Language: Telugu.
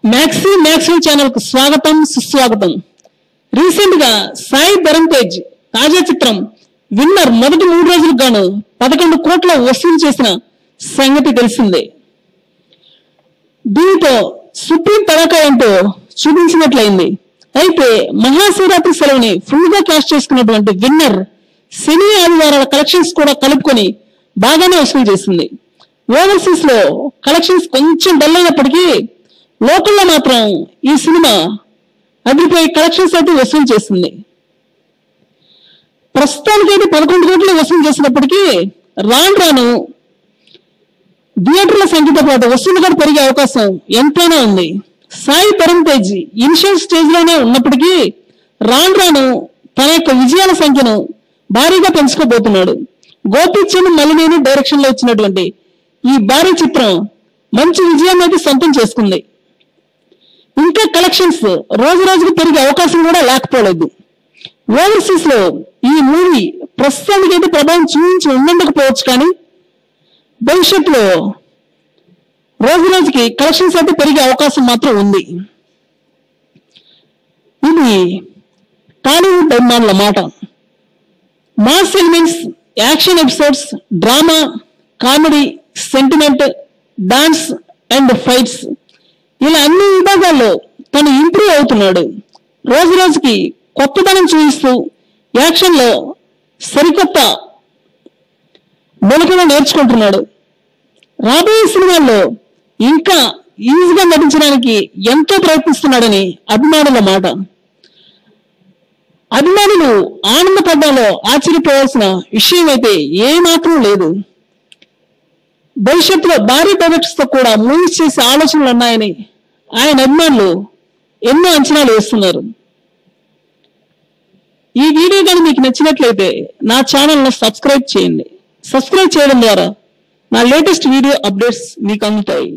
मैक्सी चैनल को स्वागतम सुस्वागतम। रीसेंट गा साई धरम तेज ताजा चित्रम विन्नर మొదటి 3 రోజులకు గాను 11 కోట్ల వసూలు చేసిన సంగతి తెలిసిందే। దీంతో సుప్రీం తలకా ఏంటో చూపించినట్లయింది। అయితే మహాశివరాత్రి సెలవుని ఫుల్ గా క్యాష్ చేసుకున్నటువంటి విన్నర్ శని ఆదివారాల కలెక్షన్స్ కూడా కలుపుకొని బాగానే వసూలు చేసింది। ఓవర్సీస్ లో కలెక్షన్స్ కొంచెం డల్ అయినప్పటికీ లోకల్ లో మాత్రం ఈ సినిమా అదిరిపోయి కలెక్షన్స్ అయితే వసూలు చేసింది। ప్రస్తుతానికైతే 11 కోట్లు వసూలు చేసినప్పటికీ రాను రాను థియేటర్ల సంఖ్యతో పాటు వసూలు కూడా పెరిగే అవకాశం ఎంతైనా ఉంది। సాయి ధరమ్ తేజ్ ఇనిషియల్ స్టేజ్ లోనే ఉన్నప్పటికీ రాను రాను తన యొక్క విజయాల సంఖ్యను భారీగా పెంచుకోబోతున్నాడు। గోపీచంద్ మలినేని డైరెక్షన్ లో వచ్చినటువంటి ఈ భారీ చిత్రం మంచి విజయాన్ని అయితే సొంతం చేసుకుంది। ఇంకా కలెక్షన్స్ రోజు రోజుకు పెరిగే అవకాశం కూడా లేకపోలేదు। ఓవర్సీస్ లో ఈ మూవీ ప్రస్తుతానికి అయితే ప్రభావం చూపించి ఉండకపోవచ్చు, కానీ భవిష్యత్తులో రోజు రోజుకి కలెక్షన్స్ అయితే పెరిగే అవకాశం మాత్రం ఉంది। ఇది టాలీవుడ్ అభిమానుల మాట। Mass elements, action episodes, drama, comedy, sentiment, dance and fights ఇలా అన్ని విభాగాల్లో తను ఇంప్రూవ్ అవుతున్నాడు। రోజు రోజుకి కొత్తదనం చూపిస్తూ యాక్షన్ లో సరికొత్త మెలకువలు నేర్చుకుంటున్నాడు। రాబోయే సినిమాల్లో ఇంకా ఈజీగా నటించడానికి ఎంతో ప్రయత్నిస్తున్నాడని అభిమానుల మాట। అభిమానులు ఆనందపడ్డాలో ఆశ్చర్యపోవాల్సిన విషయం అయితే ఏమాత్రం లేదు। భవిష్యత్తులో భారీ డైరెక్టర్స్ తో కూడా మూవీస్ చేసే ఆలోచనలు ఉన్నాయని ఆయన అభిమానులు ఎన్నో అంచనాలు వేస్తున్నారు। ఈ వీడియో కానీ మీకు నచ్చినట్లయితే నా ఛానల్ను సబ్స్క్రైబ్ చేయండి। సబ్స్క్రైబ్ చేయడం ద్వారా నా లేటెస్ట్ వీడియో అప్డేట్స్ మీకు అందుతాయి।